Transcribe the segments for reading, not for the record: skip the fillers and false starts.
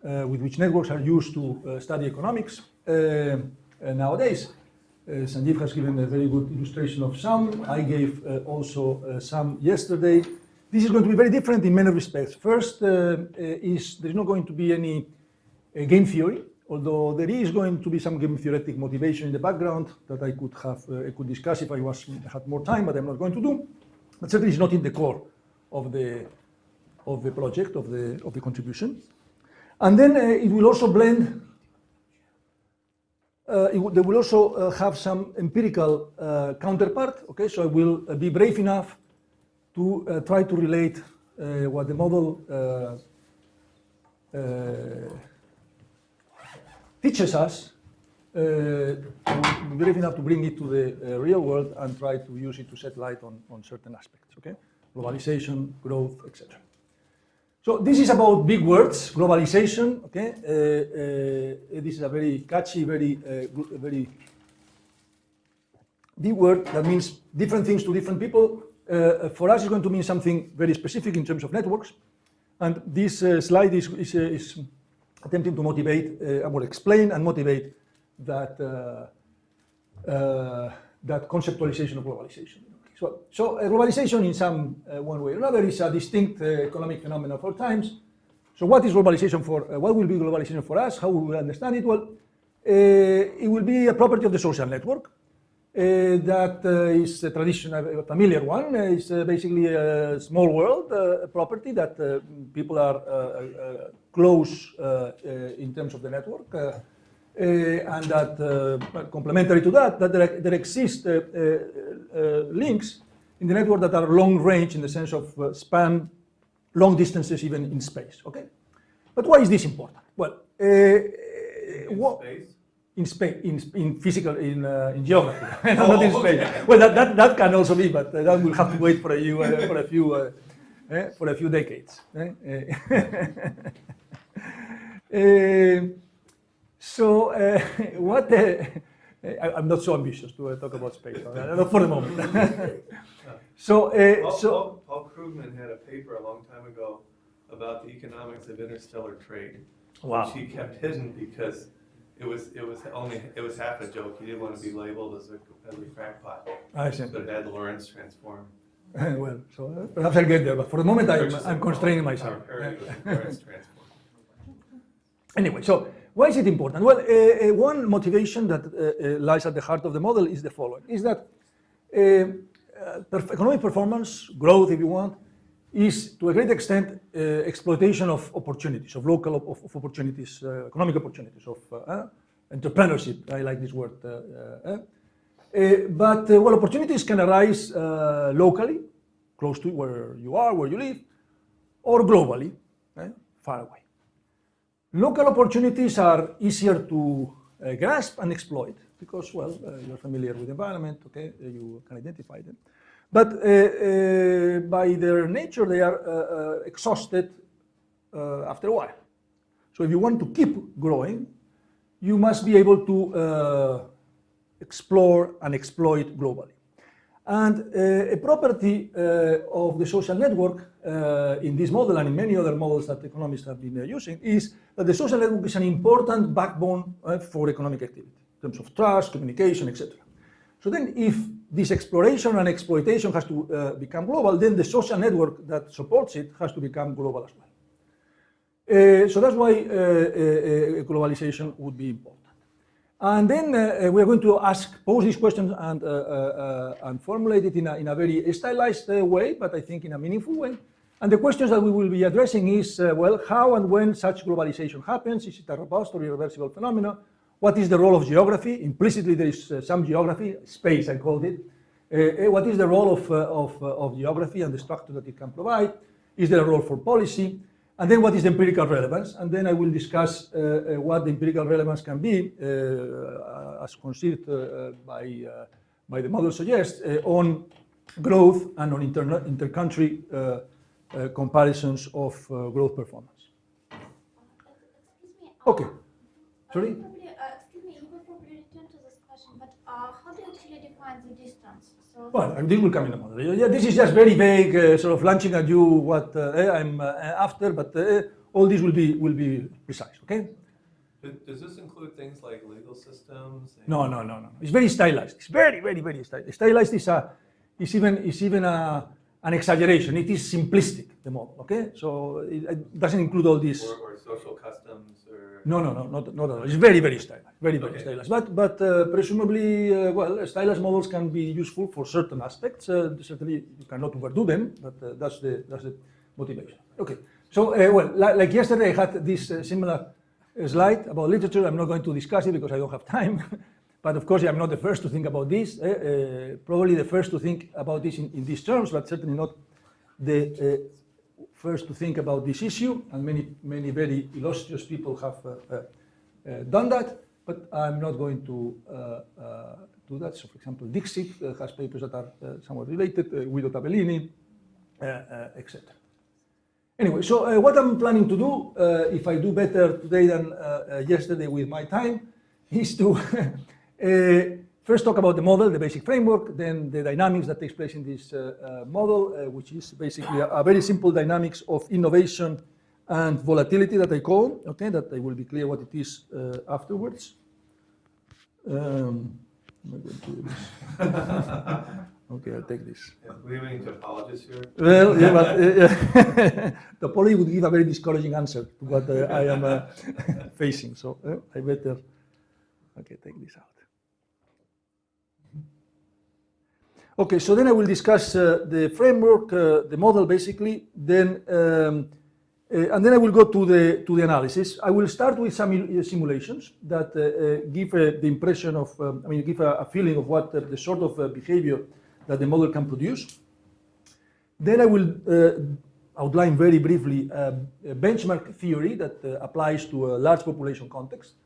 with which networks are used to study economics nowadays. Sanjeev has given a very good illustration of some. I gave also some yesterday. This is going to be very different in many respects. First is there's not going to be any game theory, although there is going to be some game theoretic motivation in the background that I could discuss if I had more time, but I'm not going to do. But certainly it's not in the core of the project, of the contribution. And then it will also blend. They will also have some empirical counterpart. Okay, so I will be brave enough to try to relate what the model teaches us, brave enough to bring it to the real world and try to use it to shed light on certain aspects, okay? Globalization, growth, etc. So this is about big words, globalization, okay? This is a very catchy, very big word that means different things to different people. For us, it's going to mean something very specific in terms of networks. And this slide is attempting to motivate, or explain and motivate that conceptualization of globalization. So globalization in some one way or another is a distinct economic phenomenon for times. So what is globalization for, what will be globalization for us? How will we understand it? Well, it will be a property of the social network. That is a traditional, familiar one. It's basically a small world property that people are close in terms of the network, and that complementary to that, there exist links in the network that are long range in the sense of span long distances even in space. Okay, but why is this important? Well, in space, in physical, in geography, not in space. Okay. Well, that can also be, but that will have to wait for a few decades. I'm not so ambitious to talk about space, not for the moment. Paul Krugman had a paper a long time ago about the economics of interstellar trade, which he kept hidden because it was half a joke. He didn't want to be labeled as a crackpot. I see. But it had Lorentz transform. Well, so perhaps I'll get there, but for the moment I'm constraining myself. Lorentz transform. Anyway, so why is it important? Well, one motivation that lies at the heart of the model is the following: is that economic performance, growth, if you want, is to a great extent exploitation of opportunities, of local opportunities, economic opportunities, of entrepreneurship. I like this word. But opportunities can arise locally, close to where you are, where you live, or globally, far away. Local opportunities are easier to grasp and exploit because, well, you're familiar with the environment, okay, you can identify them. But by their nature, they are exhausted after a while. So if you want to keep growing, you must be able to explore and exploit globally. And a property of the social network in this model and in many other models that economists have been using is that the social network is an important backbone for economic activity in terms of trust, communication, etc. So then if this exploration and exploitation has to become global, then the social network that supports it has to become global as well. So that's why globalization would be important. And then we are going to pose these questions and formulate it in a very stylized way, but I think in a meaningful way. And the questions that we will be addressing is, well, how and when such globalization happens? Is it a robust or irreversible phenomenon? What is the role of geography? Implicitly, there is some geography, space I called it. What is the role of geography and the structure that it can provide? Is there a role for policy? And then what is the empirical relevance? And then I will discuss what the empirical relevance can be, as conceived by the model suggests, on growth and on inter-country comparisons of growth performance. Okay. Sorry? Excuse me, you will probably return to this question, but how do you actually define the distance? So well, this will come in the model. Yeah, this is just very vague, sort of launching at you what I'm after, but all this will be precise, okay? Does this include things like legal systems? No. It's very stylized. It's very stylized. Stylized is even an exaggeration. It is simplistic, the model, okay? So it doesn't include all these. Or social customs, or? No, not at all. It's very stylized, very stylized. But presumably, stylized models can be useful for certain aspects. Certainly, you cannot overdo them, but that's the motivation. Okay. So, like yesterday, I had this similar slide about literature. I'm not going to discuss it because I don't have time. But of course, I'm not the first to think about this. Probably the first to think about this in these terms, but certainly not the first to think about this issue. And many very illustrious people have done that. But I'm not going to do that. So, for example, Dixit has papers that are somewhat related, Guido Tabellini, etc. Anyway, so what I'm planning to do, if I do better today than yesterday with my time, is to first talk about the model, the basic framework, then the dynamics that takes place in this model, which is basically a very simple dynamics of innovation and volatility that I call, okay, that I will be clear what it is afterwards. I'm going to do this. Okay, I'll take this. Yeah, we have any topologists here? Well, yeah, but topology would give a very discouraging answer to what I am facing. So I better, okay, take this out. Okay, so then I will discuss the framework, the model basically, then, and then I will go to the analysis. I will start with some simulations that give the impression of, give a feeling of what the sort of behavior that the model can produce. Then I will outline very briefly a benchmark theory that applies to a large population context.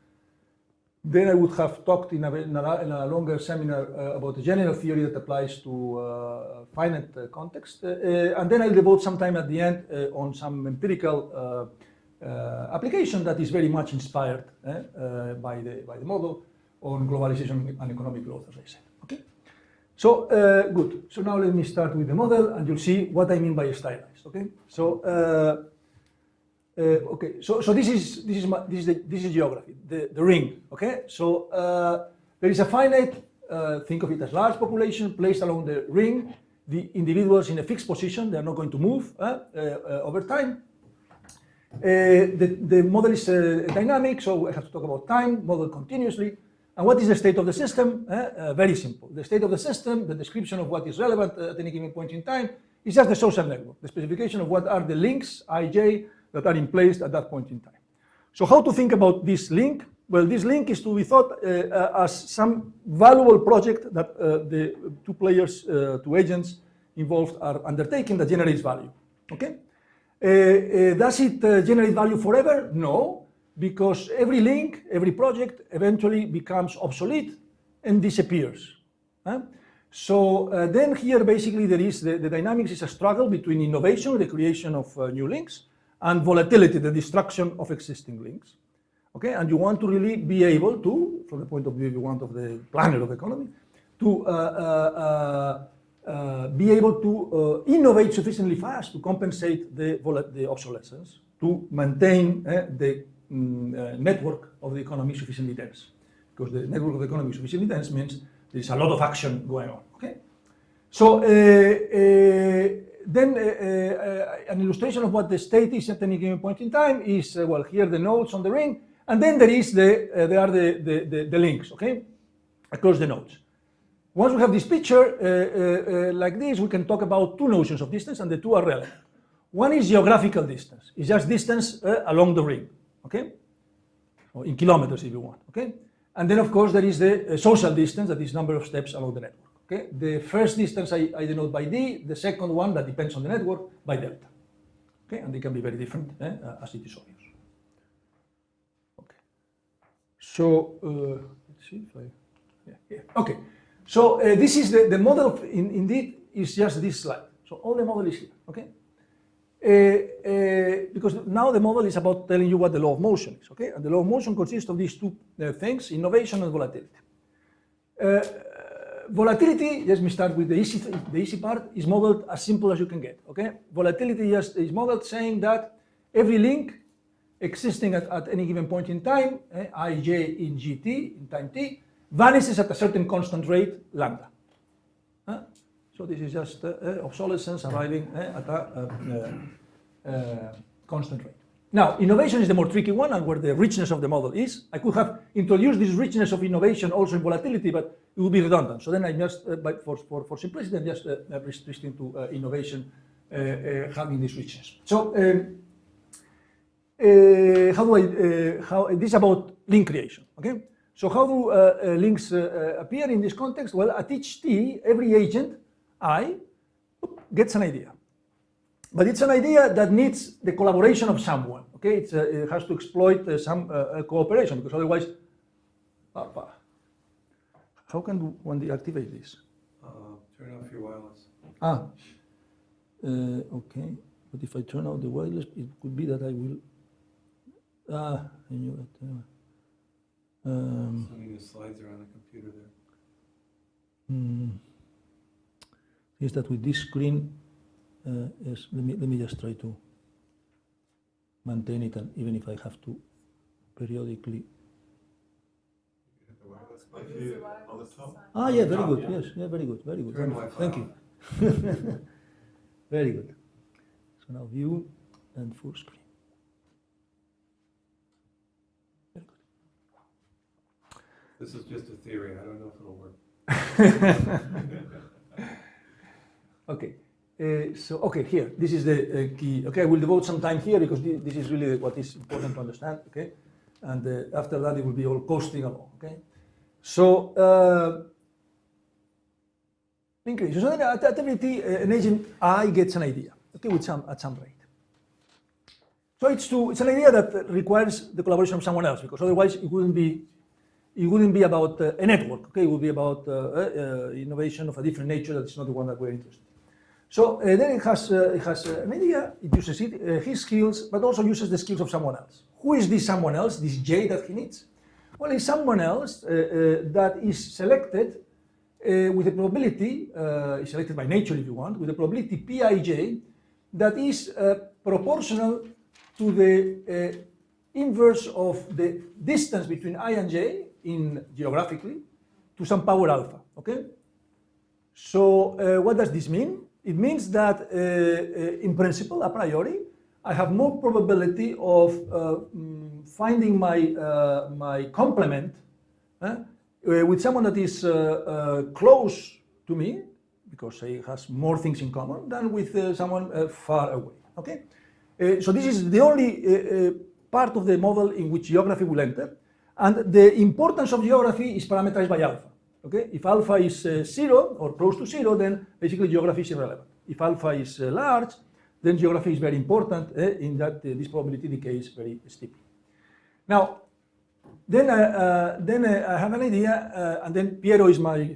Then I would have talked in a longer seminar about the general theory that applies to finite context. And then I'll devote some time at the end on some empirical application that is very much inspired by the model on globalization and economic growth, as I said. Okay. So good. So now let me start with the model, and you'll see what I mean by stylized. Okay. So okay. So this is geography, the ring. Okay. So there is a finite. Think of it as large population placed along the ring. The individuals in a fixed position. They are not going to move over time. The model is dynamic, so I have to talk about time. Model continuously. And what is the state of the system? Very simple. The state of the system, the description of what is relevant at any given point in time, is just the social network, the specification of what are the links, ij, that are in place at that point in time. So how to think about this link? Well, this link is to be thought as some valuable project that the two players, two agents involved are undertaking that generates value. Okay? Does it generate value forever? No. Because every link, every project eventually becomes obsolete and disappears. So then here basically there is the dynamics is a struggle between innovation, the creation of new links, and volatility, the destruction of existing links. Okay, and you want to really be able to, from the point of view if you want of the planner of economy, to be able to innovate sufficiently fast to compensate the obsolescence, to maintain the network of the economy sufficiently dense, because the network of the economy sufficiently dense means there is a lot of action going on. Okay, so then an illustration of what the state is at any given point in time is well, here the nodes on the ring, and then there is the links. Okay, across the nodes. Once we have this picture like this, we can talk about two notions of distance, and the two are relevant. One is geographical distance. It's just distance along the ring. Okay, or in kilometers if you want. Okay, and then of course there is the social distance, that is number of steps along the network. Okay, the first distance I denote by d, the second one that depends on the network by delta. Okay, and they can be very different as it is obvious. Okay, so let's see if I okay, so this is the model. Indeed, is just this slide. So all the model is here. Okay. Because now the model is about telling you what the law of motion is, okay? And the law of motion consists of these two things, innovation and volatility. Volatility, let me start with the easy part, is modeled as simple as you can get, okay? Volatility is modeled saying that every link existing at any given point in time, ij in gt, in time t, vanishes at a certain constant rate, lambda. So this is just obsolescence arriving at a constant rate. Now, innovation is the more tricky one, and where the richness of the model is. I could have introduced this richness of innovation also in volatility, but it would be redundant. So then I just, for simplicity, I'm just restricting to innovation having this richness. So this is about link creation, okay? So how do links appear in this context? Well, at each t, every agent, I, gets an idea. But it's an idea that needs the collaboration of someone, okay? It has to exploit some cooperation, because otherwise, how can one deactivate this? Turn off your wireless. Okay, but if I turn out the wireless, it could be that I will, I knew it. Some of the slides are on the computer there. Is that with this screen, yes, let me just try to maintain it, and even if I have to periodically. On the top. Yeah, very good. Yes, yeah, very good, very good. Thank you. Very good. So now view and full screen. Very good. This is just a theory. I don't know if it'll work. Okay. Okay, here, this is the key. Okay, I will devote some time here because this is really what is important to understand, okay? And after that, it will be all coasting along, okay? So, link creation. So then at every t, an agent I gets an idea, okay, at some rate. So it's an idea that requires the collaboration of someone else, because otherwise it wouldn't be about a network, okay? It would be about innovation of a different nature that is not the one that we're interested in. So then it has an idea, it uses his skills, but also uses the skills of someone else. Who is this someone else, this J that he needs? Well, it's someone else that is selected with a probability, is selected by nature if you want, with a probability Pij that is proportional to the inverse of the distance between I and J in geographically to some power alpha, okay? So what does this mean? It means that in principle, a priori, I have more probability of finding my complement with someone that is close to me, because he has more things in common, than with someone far away, okay? So this is the only part of the model in which geography will enter, and the importance of geography is parameterized by alpha. Okay, if alpha is 0 or close to 0, then basically geography is irrelevant. If alpha is large, then geography is very important in that this probability decays very steeply. Now, then I have an idea, and then Piero is my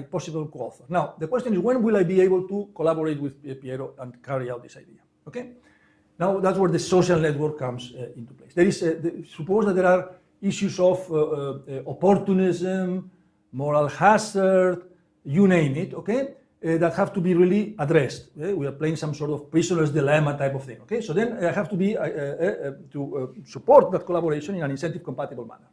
possible co-author. Now, the question is, when will I be able to collaborate with Piero and carry out this idea? Okay. Now that's where the social network comes into place. There is suppose that there are issues of opportunism, moral hazard, you name it, okay, that have to be really addressed. Okay? We are playing some sort of prisoner's dilemma type of thing. Okay, so then I have to be to support that collaboration in an incentive-compatible manner.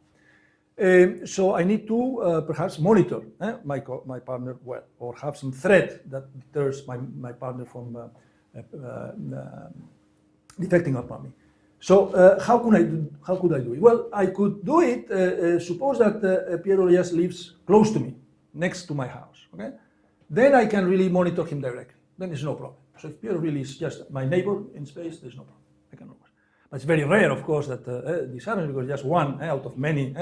So I need to perhaps monitor my partner well, or have some threat that deters my partner from defecting upon me. So how could I do it? Well, I could do it. Suppose that Piero just lives close to me, next to my house. Okay, then I can really monitor him directly. Then there's no problem. So if Piero really is just my neighbor in space, there's no problem. I can always. But it's very rare, of course, that this happens because just one out of many.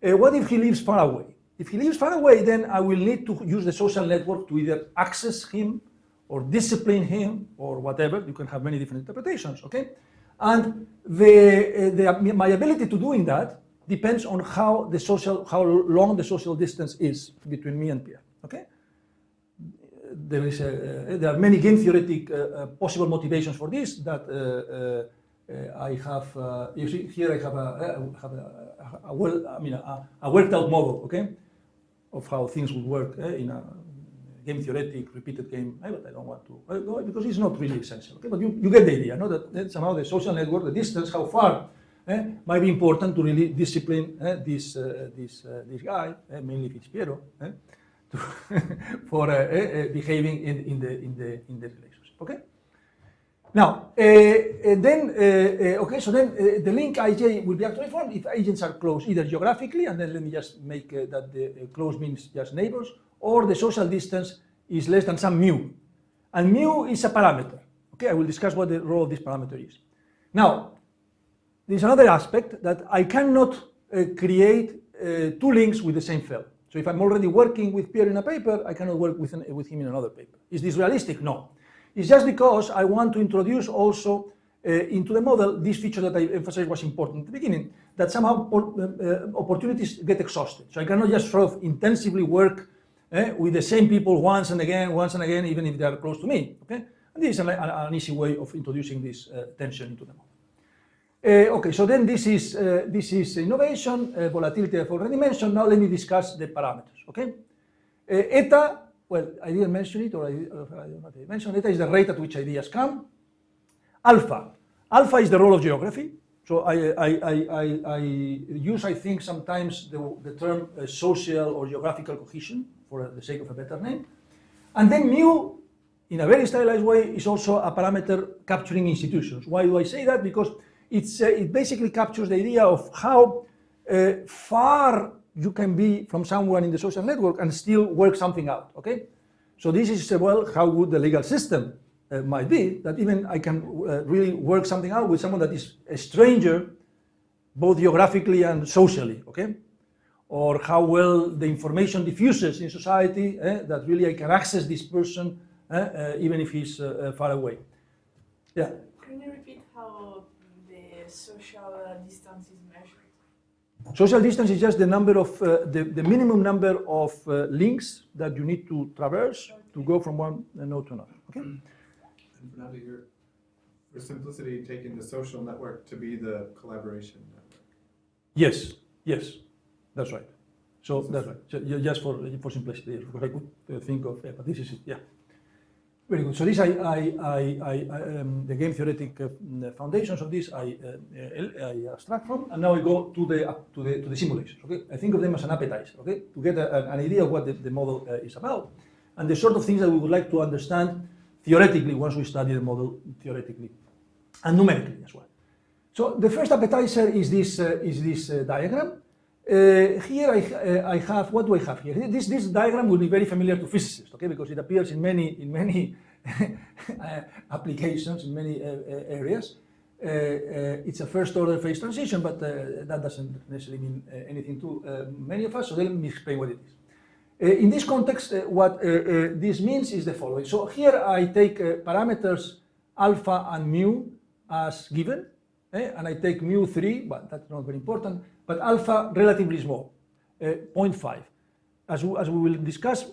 What if he lives far away? If he lives far away, then I will need to use the social network to either access him or discipline him or whatever. You can have many different interpretations. Okay. And my ability to doing that depends on how long the social distance is between me and Pierre. Okay, there are many game theoretic possible motivations for this. That I have. You see here, I have a worked out model. Okay, of how things would work in a game theoretic, repeated game, but I don't want to go because it's not really essential. Okay, but you get the idea, no? That somehow the social network, the distance, how far, might be important to really discipline this guy, mainly if it's Piero, for behaving in the relationship. Okay. Now, okay, so then the link ij will be actually formed if agents are close either geographically, and then let me just make that the close means just neighbors, or the social distance is less than some mu. And mu is a parameter. Okay, I will discuss what the role of this parameter is. Now, there's another aspect that I cannot create two links with the same fellow. So if I'm already working with Pierre in a paper, I cannot work with him in another paper. Is this realistic? No. It's just because I want to introduce also into the model this feature that I emphasized was important at the beginning, that somehow opportunities get exhausted. So I cannot just sort of intensively work with the same people once and again, even if they are close to me. Okay, and this is an easy way of introducing this tension into the model. Okay, so then this is innovation, volatility I've already mentioned. Now let me discuss the parameters. Okay, eta. Well, I didn't mention it, or I didn't mention it. Eta is the rate at which ideas come. Alpha is the role of geography. So I use, I think, sometimes the term social or geographical cohesion for the sake of a better name. And then mu, in a very stylized way, is also a parameter capturing institutions. Why do I say that? Because it basically captures the idea of how far you can be from someone in the social network and still work something out, okay? So this is, well, how good the legal system might be, that even I can really work something out with someone that is a stranger, both geographically and socially, okay? Or how well the information diffuses in society, that really I can access this person even if he's far away. Yeah? Can you repeat how the social distance is measured? Social distance is just the number of the minimum number of links that you need to traverse to go from one node to another. Okay. And Fernando, you're, for simplicity, taking the social network to be the collaboration network. Yes, that's right. So that's right. So just for simplicity, because I could think of, but this is it. Yeah. Very good. So this the game theoretic foundations of this I abstract from, and now we go to the simulations. Okay, I think of them as an appetizer. Okay, to get an idea of what the model is about, and the sort of things that we would like to understand theoretically once we study the model theoretically and numerically as well. So the first appetizer is this diagram. Here I have, what do I have here? This diagram will be very familiar to physicists, okay, because it appears in many applications, in many areas. It's a first order phase transition, but that doesn't necessarily mean anything to many of us, so let me explain what it is. In this context, what this means is the following. So here I take parameters alpha and mu as given, and I take mu3, but that's not very important, but alpha relatively small, 0.5. As we will discuss,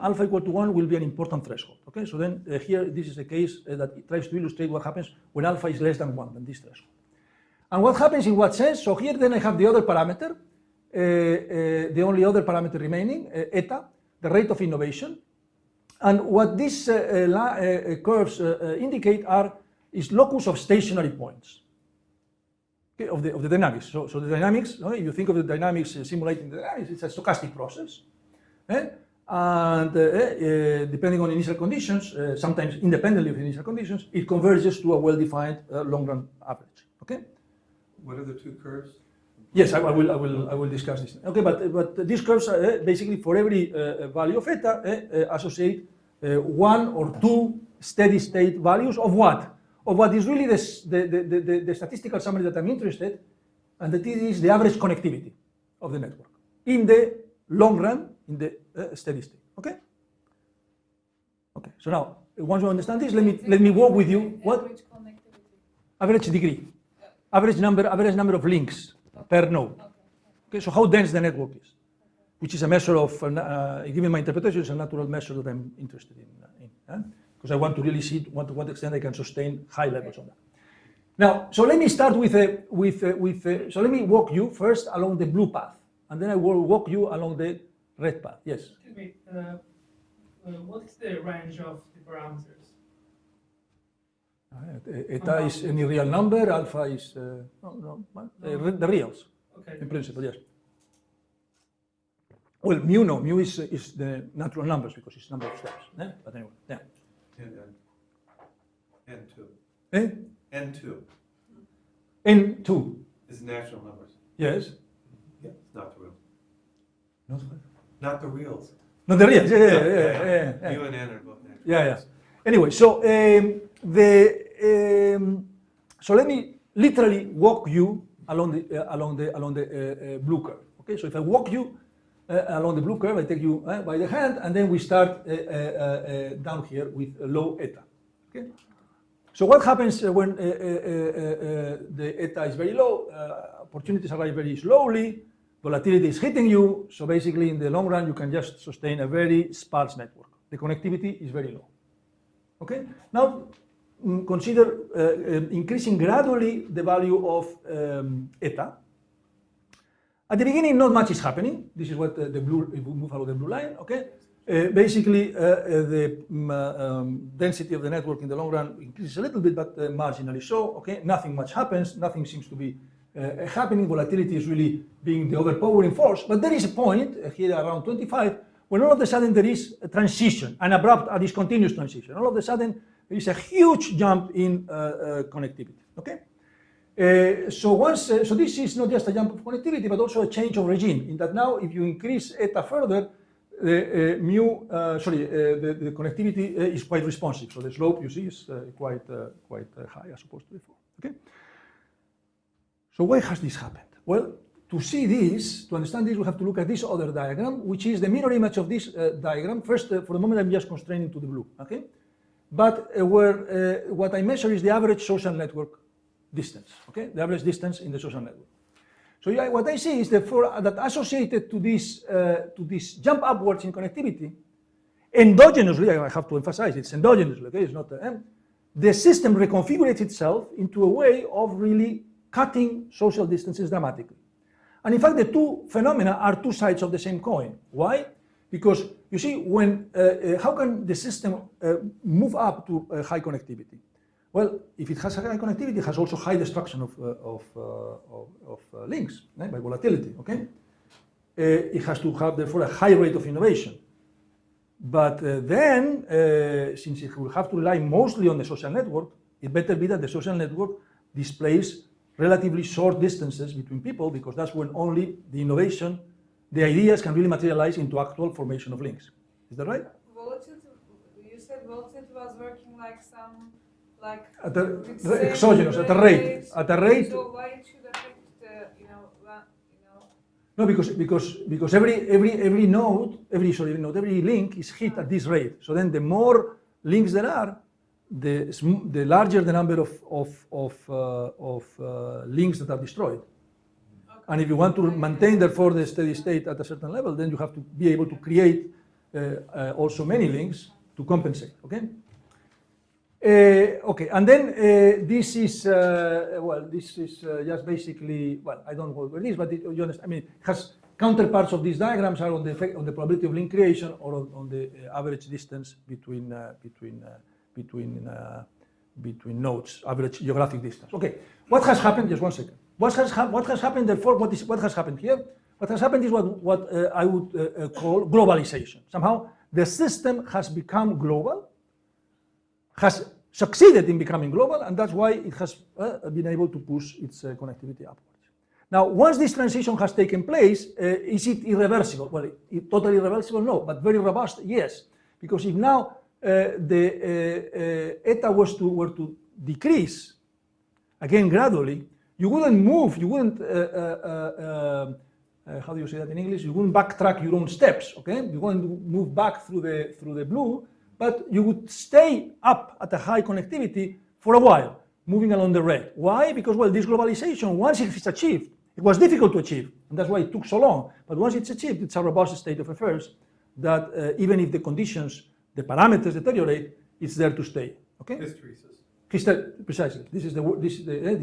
alpha equal to 1 will be an important threshold. Okay, so then here this is a case that tries to illustrate what happens when alpha is less than 1, than this threshold. And what happens in what sense? So here then I have the other parameter, the only other parameter remaining, eta, the rate of innovation. And what these curves indicate is locus of stationary points. Okay, of the dynamics. So the dynamics, if you think of the dynamics simulating the dynamics, it's a stochastic process. And depending on initial conditions, sometimes independently of initial conditions, it converges to a well-defined long-run average. Okay. What are the two curves? Yes, I will discuss this. Okay, but these curves basically for every value of eta associate one or two steady state values of what? Of what is really the statistical summary that I'm interested, and that is the average connectivity of the network in the long run, in the steady state. Okay. Okay. So now, once you understand this, let me walk with you. What? Average connectivity. Average degree. Average number of links per node. Okay. So how dense the network is, which is a measure of, given my interpretation, is a natural measure that I'm interested in. Because I want to really see to what extent I can sustain high levels of that. Now, so let me start so let me walk you first along the blue path, and then I will walk you along the red path. Yes? Excuse me, what is the range of the parameters? Eta is any real number, alpha is the reals, Okay. in principle, yes. Well, mu no, mu is the natural numbers because it's number of steps. But anyway, yeah. N2. Eh? N2 N2, is natural numbers. yes. Yeah. It's not the real. Not Not the reals. the reals, yeah. U and N are both natural. Yeah. Anyway, so so let me literally walk you along the blue curve. Okay, so if I walk you along the blue curve, I take you by the hand, and then we start down here with low eta. Okay. So what happens when the eta is very low? Opportunities arrive very slowly. Volatility is hitting you. So basically, in the long run, you can just sustain a very sparse network. The connectivity is very low. Okay. Now consider increasing gradually the value of eta. At the beginning, not much is happening. This is what the blue, if we move along the blue line, okay? Basically, the density of the network in the long run increases a little bit, but marginally so, okay? Nothing much happens, nothing seems to be happening. Volatility is really being the overpowering force, but there is a point here around 25 when all of a sudden there is a transition, an abrupt, a discontinuous transition. All of a sudden, there is a huge jump in connectivity, okay? So this is not just a jump of connectivity, but also a change of regime. In that now, if you increase eta further, the connectivity is quite responsive. So the slope you see is quite high as opposed to before. Okay. So why has this happened? Well, to see this, to understand this, we have to look at this other diagram, which is the mirror image of this diagram. First, for the moment, I'm just constraining to the blue. Okay. But what I measure is the average social network distance, okay? The average distance in the social network. So yeah, what I see is that associated to this jump upwards in connectivity, endogenously, I have to emphasize it's endogenously, okay? It's not the system reconfigures itself into a way of really cutting social distances dramatically. And in fact, the two phenomena are two sides of the same coin. Why? Because you see, when how can the system move up to high connectivity? Well, if it has high connectivity, it has also high destruction of links by volatility. Okay, it has to have therefore a high rate of innovation. But then, since it will have to rely mostly on the social network, it better be that the social network displays relatively short distances between people, because that's when only the innovation, the ideas can really materialize into actual formation of links. Is that right? Volatility, you said volatility was working like some, like at the exogenous, at a rate. So why it should affect the, No, because every node, every link is hit at this rate. So then the more links there are, the larger the number of links that are destroyed. Okay. And if you want to maintain, therefore, the steady state at a certain level, then you have to be able to create also many links to compensate. Okay. Okay, and then this is just basically, well, I don't know what it is, but you understand. I mean, it has counterparts of these diagrams are on the effect, on the probability of link creation, or on the average distance between nodes, average geographic distance. Okay, what has happened? Just one second. What has happened? Therefore, what has happened here? What has happened is what I would call globalization. Somehow, the system has become global, has succeeded in becoming global, and that's why it has been able to push its connectivity upwards. Now, once this transition has taken place, is it irreversible? Well, totally irreversible, no, but very robust, yes. Because if now the eta were to decrease, again gradually, you wouldn't move, you wouldn't, how do you say that in English? You wouldn't backtrack your own steps, okay? You wouldn't move back through the blue, but you would stay up at a high connectivity for a while, moving along the red. Why? Because, well, this globalization, once it's achieved, it was difficult to achieve, and that's why it took so long. But once it's achieved, it's a robust state of affairs that even if the conditions, the parameters deteriorate, it's there to stay. Okay? Hysteresis. Precisely. This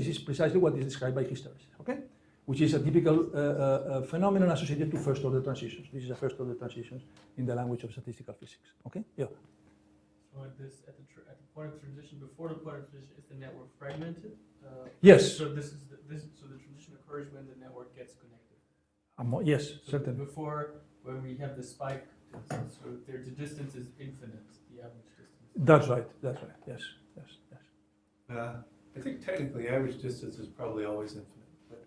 is precisely what is described by hysteresis. Okay? which is a typical phenomenon associated to first-order transitions. This is a first-order transitions in the language of statistical physics. Okay? Yeah. So at the point of transition, before the point of transition, is the network fragmented? Yes. So so the transition occurs when the network gets connected. Yes, So certainly. before, when we have the spike, so the distance is infinite, the average distance. That's right. That's right. Yes. Yes. Yes. I think technically average distance is probably always infinite, but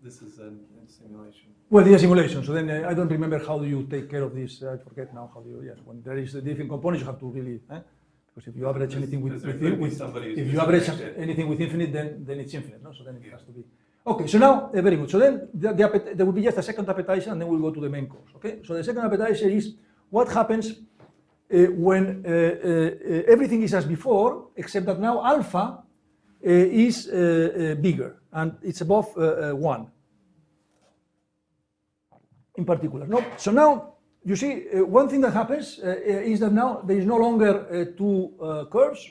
this is in simulation. Well, the simulation. So then I don't remember how do you take care of this. I forget now how do you. Yes, when there is the different components, you have to really. Because if you average anything with if you average anything with infinite, then it's infinite. No, so then it has to be. Okay. So now very good. So then there will be just a second appetizer, and then we'll go to the main course. Okay. So the second appetizer is what happens when everything is as before, except that now alpha is bigger and it's above 1 in particular. No? So now you see one thing that happens is that now there is no longer two curves,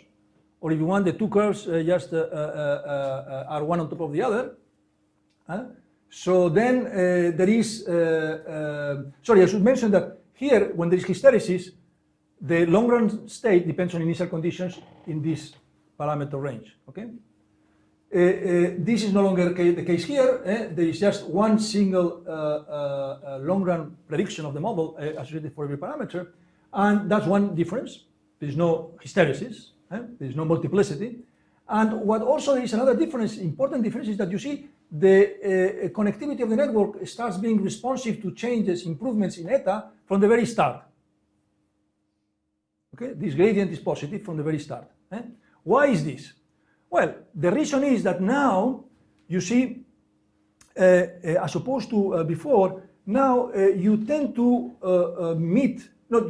or if you want, the two curves just are one on top of the other. So then there is, sorry, I should mention that here when there is hysteresis, the long run state depends on initial conditions in this parameter range. Okay. This is no longer the case here. There is just one single long-run prediction of the model associated for every parameter, and that's one difference. There is no hysteresis. There is no multiplicity. And what also is another difference, important difference, is that you see the connectivity of the network starts being responsive to changes, improvements in eta from the very start. Okay, this gradient is positive from the very start. Why is this? Well, the reason is that now, you see, as opposed to before, now you tend to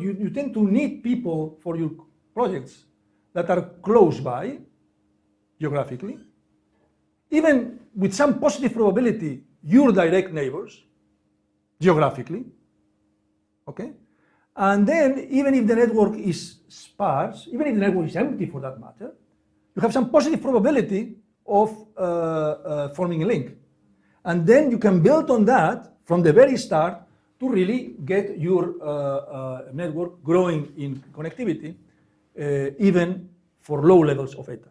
you tend to need people for your projects that are close by, geographically, even with some positive probability, your direct neighbors, geographically, okay? And then, even if the network is sparse, even if the network is empty for that matter, you have some positive probability of forming a link. And then you can build on that from the very start to really get your network growing in connectivity, even for low levels of eta.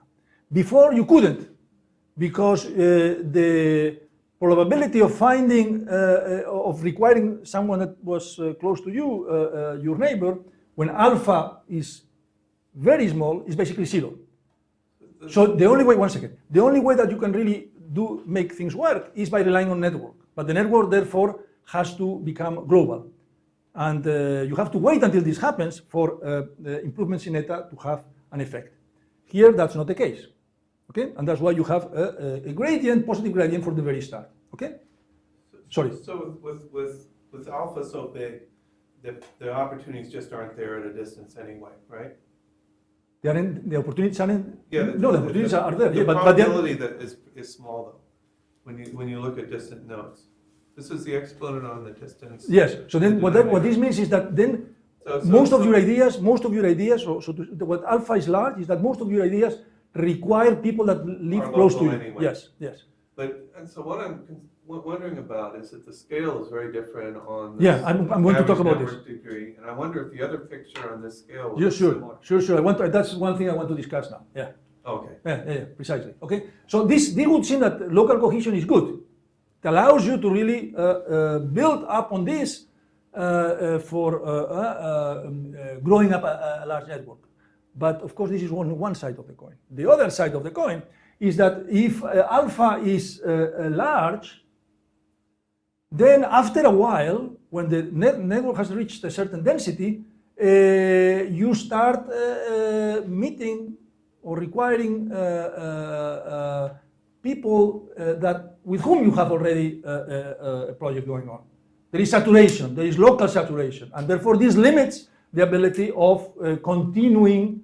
Before you couldn't, because the probability of finding, of requiring someone that was close to you, your neighbor, when alpha is very small, is basically 0. So the only way, the only way that you can really make things work is by relying on network. But the network, therefore, has to become global. And you have to wait until this happens for improvements in eta to have an effect. Here, that's not the case. Okay? And that's why you have a gradient, positive gradient from the very start. Okay? Sorry. So with alpha so big, the opportunities just aren't there at a distance anyway, right? The opportunities are in, no, the opportunities are there. The probability that is small though, when you look at distant nodes. This is the exponent on the distance. Yes. So then what this means is that then most of your ideas, what alpha is large is that most of your ideas require people that live close to you. Anyway. Yes. Yes. And so what I'm wondering about is that the scale is very different on this. Yeah, I'm going to talk about this. Degree, and I wonder if the other picture on this scale Yeah, is sure, similar. sure. That's one thing I want to discuss now. Yeah. Okay. Yeah, precisely. Okay. So this would seem that local cohesion is good. It allows you to really build up on this for growing up a large network. But of course, this is one side of the coin. The other side of the coin is that if alpha is large, then after a while, when the network has reached a certain density, you start meeting or requiring people with whom you have already a project going on. There is saturation, there is local saturation, and therefore this limits the ability of continuing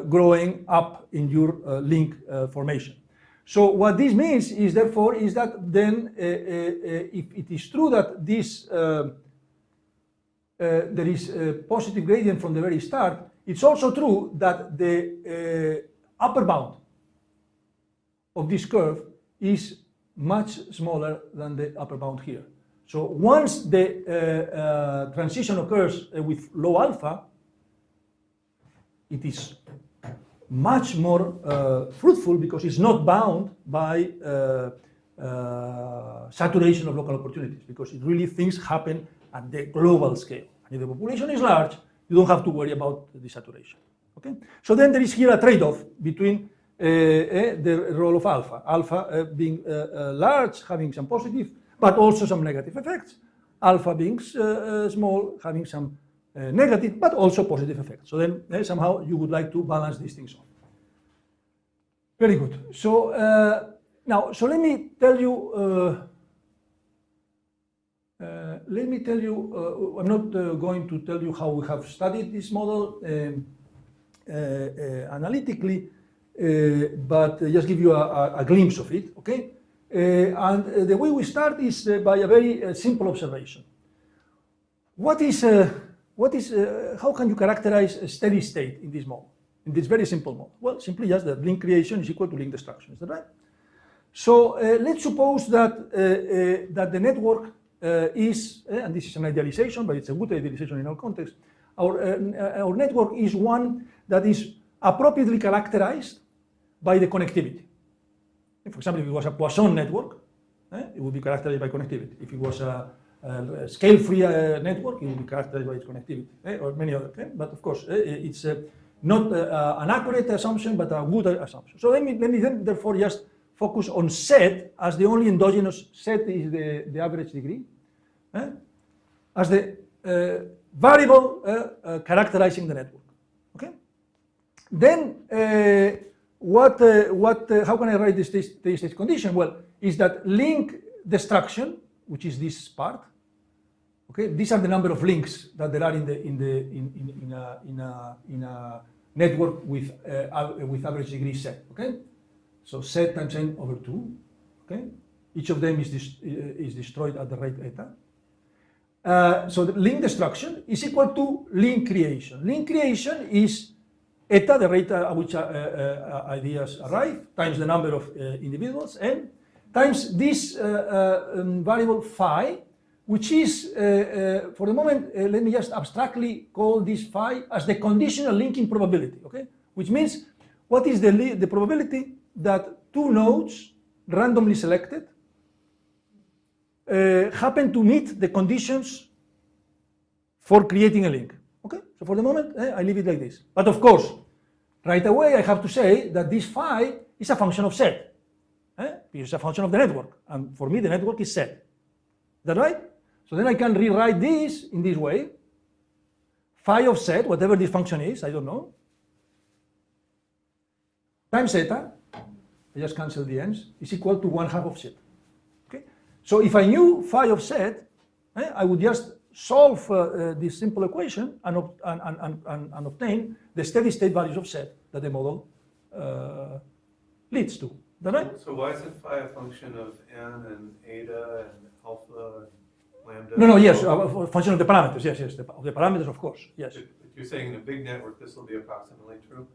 growing up in your link formation. So what this means is therefore is that then if it is true that this there is a positive gradient from the very start, it's also true that the upper bound of this curve is much smaller than the upper bound here. So once the transition occurs with low alpha, it is much more fruitful because it's not bound by saturation of local opportunities, because it really things happen at the global scale. And if the population is large, you don't have to worry about the saturation. Okay? So then there is here a trade-off between the role of alpha. Alpha being large, having some positive, but also some negative effects. Alpha being small, having some negative, but also positive effects. So then somehow you would like to balance these things off. Very good. So now, so let me tell you. I'm not going to tell you how we have studied this model analytically, but just give you a glimpse of it. Okay. And the way we start is by a very simple observation. How can you characterize a steady state in this model, in this very simple model? Well, simply just that link creation is equal to link destruction. Is that right? So let's suppose that that the network is, and this is an idealization, but it's a good idealization in our context. Our network is one that is appropriately characterized by the connectivity. For example, if it was a Poisson network, it would be characterized by connectivity. If it was a scale-free network, it would be characterized by its connectivity, or many other. Okay? But of course, it's not an accurate assumption, but a good assumption. So let me then therefore just focus on Z as the only endogenous. Z is the average degree, as the variable characterizing the network. Okay. Then how can I write this state condition? Well, is that link destruction, which is this part. Okay, these are the number of links that there are in a network with average degree Z. Okay, so Z times n over 2. Okay, each of them is destroyed at the rate eta. So the link destruction is equal to link creation. Link creation is eta, the rate at which ideas arrive, times the number of individuals, n, times this variable phi, which is, for the moment, let me just abstractly call this phi as the conditional linking probability, okay? Which means, what is the probability that two nodes, randomly selected, happen to meet the conditions for creating a link, okay? So for the moment, I leave it like this. But of course, right away, I have to say that this phi is a function of Z. It's a function of the network, and for me, the network is Z. Is that right? So then I can rewrite this in this way. Phi of Z, whatever this function is, I don't know, times zeta, I just cancel the ends, is equal to 1/2 of Z. Okay? So if I knew phi of Z, I would just solve this simple equation and obtain the steady state values of Z that the model leads to. Is that right? So why isn't phi a function of n and eta and alpha and lambda? No, yes, a function of the parameters, yes, of the parameters, of course, yes. You're saying in a big network, this will be approximately true?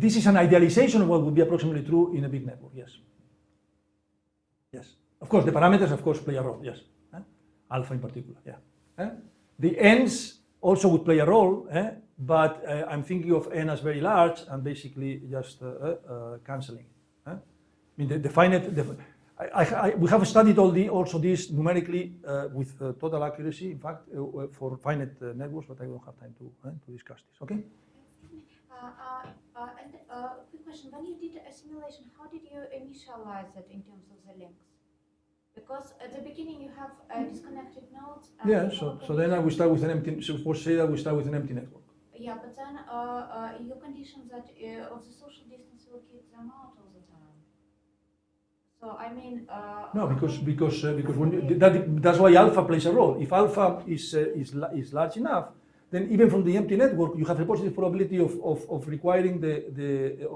This is an idealization of what would be approximately true in a big network, yes. Yes, of course, the parameters, of course, play a role, yes. Alpha in particular, yeah. The n's also would play a role, but I'm thinking of n as very large and basically just canceling it. I mean, the finite, we have studied also this numerically with total accuracy, in fact, for finite networks, but I don't have time to discuss this, okay? And quick question, when you did a simulation, how did you initialize it in terms of the links? Because at the beginning you have disconnected nodes. Yeah, so then I will start with an empty, suppose say that we start with an empty network. Yeah, but then your conditions that of the social distance will kick them out all the time. So I mean. No, because when that's why alpha plays a role. If alpha is large enough, then even from the empty network you have a positive probability of requiring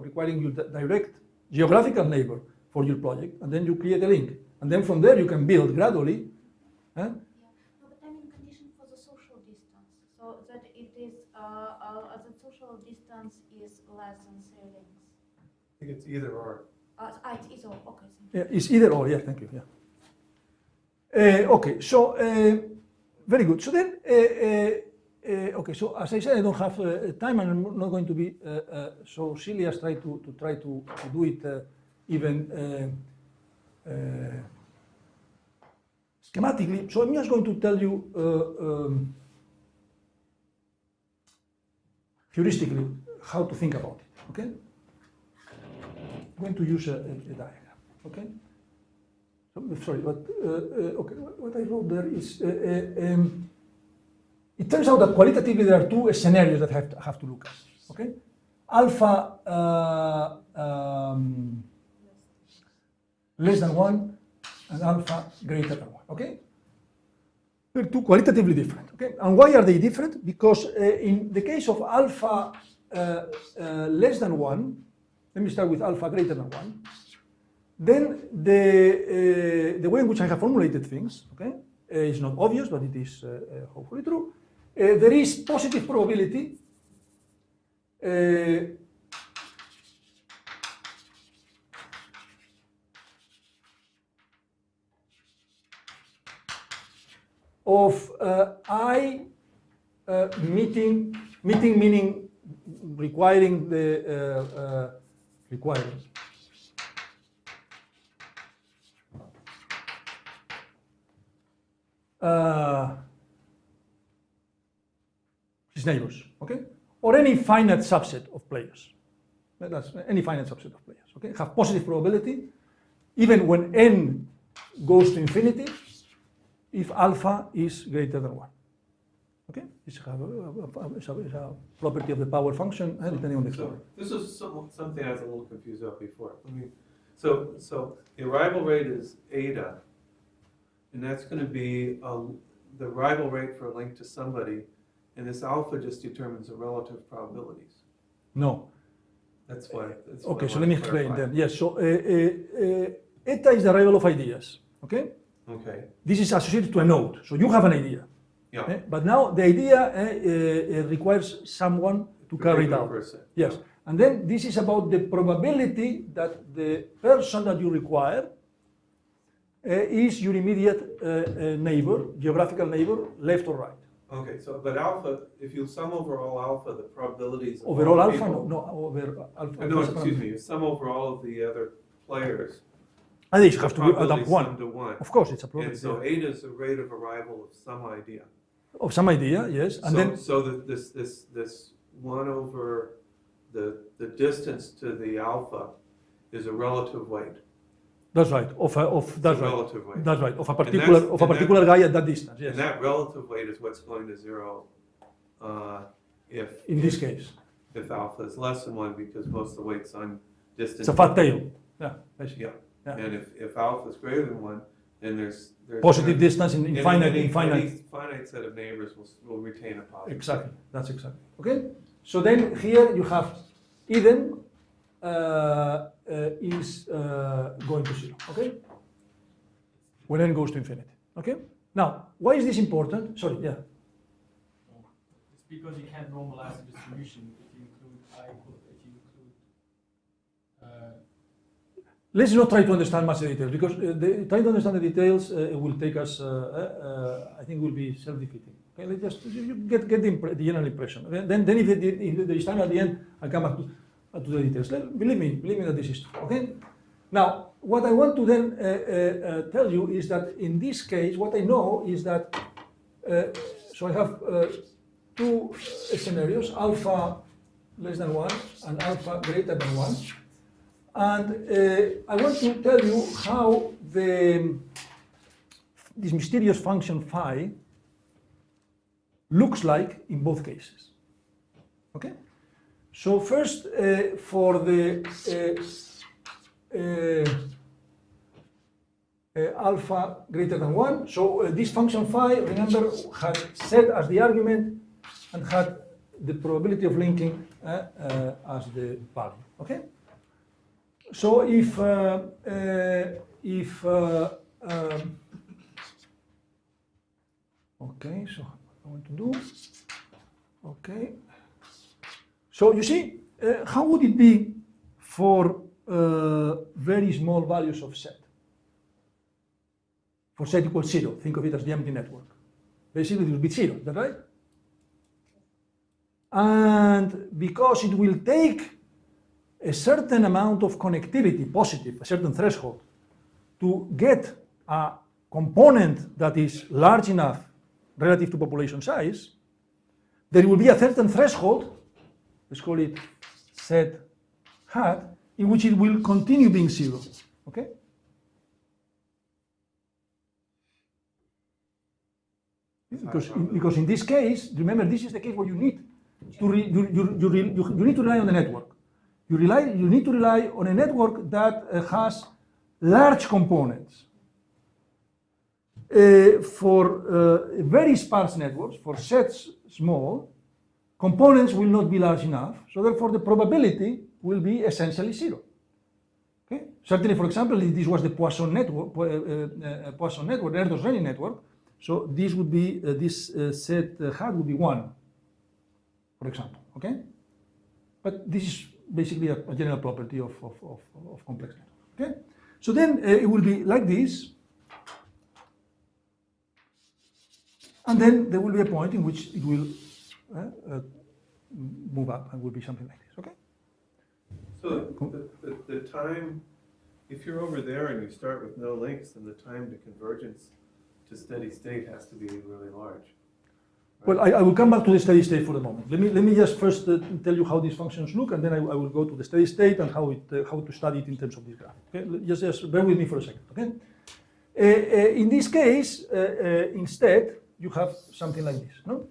requiring your direct geographical neighbor for your project, and then you create a link. And then from there you can build gradually. Yeah, no, but I mean condition for the social distance, so that it is the social distance is less than 3 links. I think it's either or. It's either. Okay. It's either or, yeah, thank you, yeah. Okay, so, very good. So then, okay, so as I said, I don't have time, and I'm not going to be so silly as try to do it even schematically. So I'm just going to tell you heuristically how to think about it, okay? I'm going to use a diagram, okay? So, sorry, but okay, what I wrote there is, it turns out that qualitatively there are two scenarios that have to look at, okay? Alpha less than 1 and alpha greater than 1, okay? They're two qualitatively different, okay? And why are they different? Because in the case of alpha less than 1, let me start with alpha greater than 1, then the way in which I have formulated things, okay, is not obvious, but it is hopefully true. There is positive probability of I meeting meaning requiring the requiring his neighbors, okay, or any finite subset of players. That's any finite subset of players, okay, have positive probability even when n goes to infinity if alpha is greater than 1. Okay, it's a property of the power function depending on the explorer. This is something I was a little confused about before. So the arrival rate is eta, and that's going to be the arrival rate for a link to somebody, and this alpha just determines the relative probabilities. No. That's why. Okay, so let me explain then. Yes, so eta is the arrival of ideas. Okay. Okay. This is associated to a node, so you have an idea. Yeah. But now the idea requires someone to carry it out. Person. Yes, and then this is about the probability that the person that you require is your immediate neighbor, geographical neighbor, left or right. Okay, so but alpha, if you sum over all alpha, the probabilities of Overall all alpha, people, no, over alpha. no, excuse me, you sum over all of the other players. And this has the to be probability adapt 1. sum to 1. Of course, it's a And probability. so eta is the rate of arrival of some idea. Of some idea, yes, and then So that this 1 over the distance to the alpha is a relative weight. that's right. It's a relative weight. That's right. Of a that's- particular guy at that distance. Yes. And that relative weight is what's going to 0 In this case, if alpha is less than 1, because most of the weight's on distance. it's a fat tail. Yeah, basically. Yeah. Yeah. And if alpha is greater than 1, then there's Positive distance in any- finite. any Infinite. finite set of neighbors will retain a positive. Exactly. That's exactly. Okay. So then here you have Eden is going to 0. Okay. When n goes to infinity. Okay. Now, why is this important? Sorry. Yeah. It's because you can't normalize the distribution if you include Let's not try to understand much the details because trying to understand the details will take us. I think will be self-defeating. Okay, let's just you get the general impression. Okay? Then if there is time at the end, I'll come back to the details. Believe me that this is true. Okay. Now, what I want to then tell you is that in this case, what I know is that. So I have two scenarios: alpha less than 1 and alpha greater than 1. And I want to tell you how this mysterious function phi looks like in both cases. Okay? So first, for the alpha greater than 1, so this function phi, remember, had set as the argument and had the probability of linking as the value. Okay? So if okay, so what I want to do, okay. So you see, how would it be for very small values of Z. For Z equals 0, think of it as the empty network. Basically, it will be 0, is that right? And because it will take a certain amount of connectivity, positive, a certain threshold, to get a component that is large enough relative to population size, there will be a certain threshold, let's call it Z hat, in which it will continue being 0, okay? Because in this case, remember, this is the case where you need to you need to rely on the network. You need to rely on a network that has large components. For very sparse networks, for sets small, components will not be large enough, so therefore the probability will be essentially 0. Okay? Certainly, for example, if this was the Poisson network, Erdős-Rényi network, so this would be this set hat would be 1, for example. Okay, but this is basically a general property of complex networks. Okay, so then it will be like this, and then there will be a point in which it will move up and will be something like this. Okay. So the time, if you're over there and you start with no links, then the time to convergence to steady state has to be really large. Right? Well, I will come back to the steady state for the moment. Let me just first tell you how these functions look, and then I will go to the steady state and how to study it in terms of this graph. Okay, just bear with me for a second. Okay, in this case, instead you have something like this, no?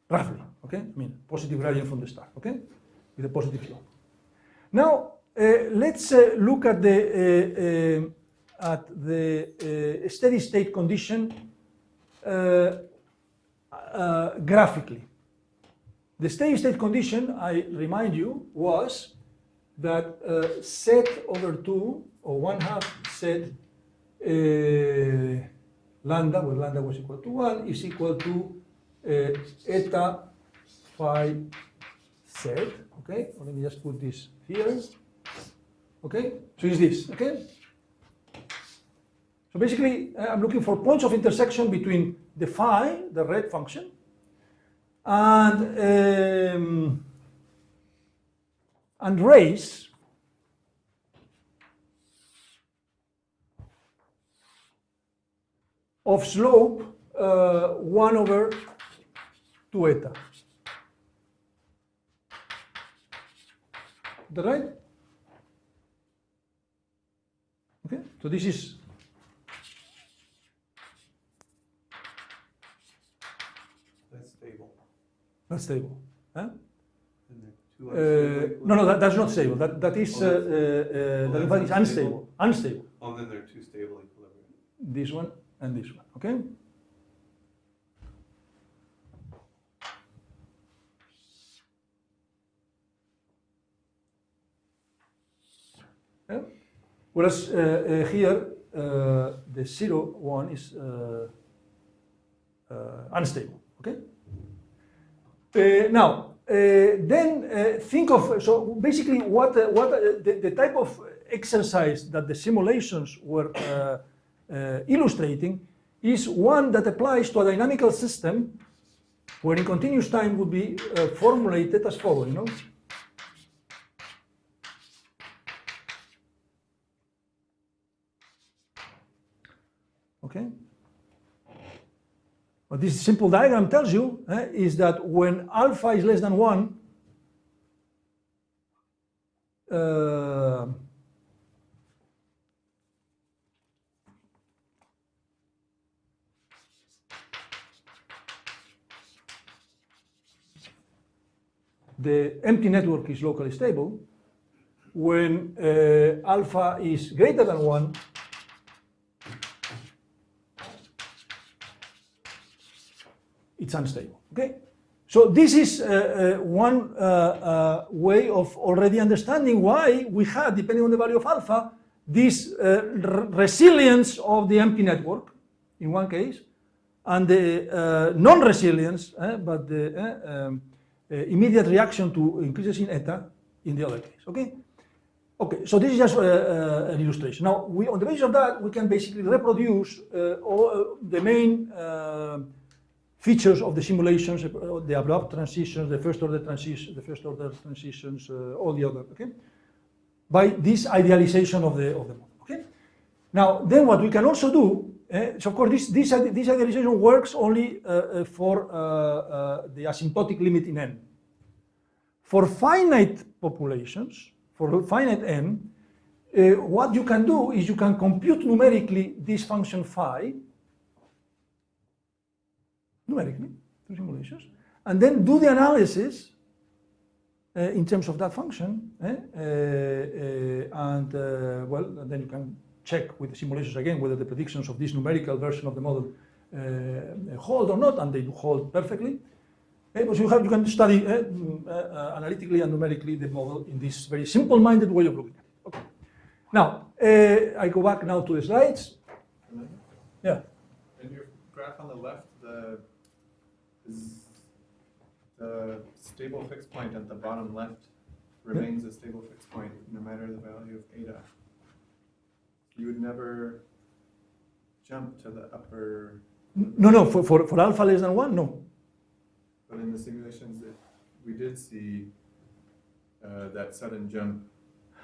Roughly, okay. I mean, positive gradient from the start, okay, with a positive slope. Now let's look at the steady state condition graphically. The steady state condition, I remind you, was that Z over 2, or 1/2 Z lambda, where lambda was equal to 1, is equal to eta phi Z. Okay, well, let me just put this here. Okay, so it's this. Okay. So basically, I'm looking for points of intersection between the phi, the red function, and rays of slope 1 over 2 eta. Is that right? Okay, so this is not stable. Huh? No, that's not stable. That is unstable. Unstable. Oh, then there are two stable equilibrium. This one and this one. Okay. Yeah. Whereas here the 0, 1 is unstable. Okay. Now, then think of, so basically what the type of exercise that the simulations were illustrating is one that applies to a dynamical system where in continuous time would be formulated as following, no? Okay. What this simple diagram tells you is that when alpha is less than 1, the empty network is locally stable. When alpha is greater than 1, it's unstable. Okay, so this is one way of already understanding why we had, depending on the value of alpha, this resilience of the empty network in one case, and the non-resilience, but the immediate reaction to increases in eta in the other case. Okay, Okay, so this is just an illustration. Now, on the basis of that, we can basically reproduce all the main features of the simulations, the abrupt transitions, the first order transitions, all the other, okay? By this idealization of the model, okay? Now, then what we can also do, so of course this idealization works only for the asymptotic limit in n. For finite populations, for finite n, what you can do is you can compute numerically this function phi, numerically, through simulations, and then do the analysis in terms of that function, and then you can check with the simulations again whether the predictions of this numerical version of the model hold or not, and they do hold perfectly. So you can study analytically and numerically the model in this very simple-minded way of looking at it. Okay. Now, I go back now to the slides. Yeah. In your graph on the left, the stable fixed point at the bottom left remains a stable fixed point no matter the value of eta. You would never jump to the upper... No, for alpha less than 1, no. But in the simulations that we did see that sudden jump.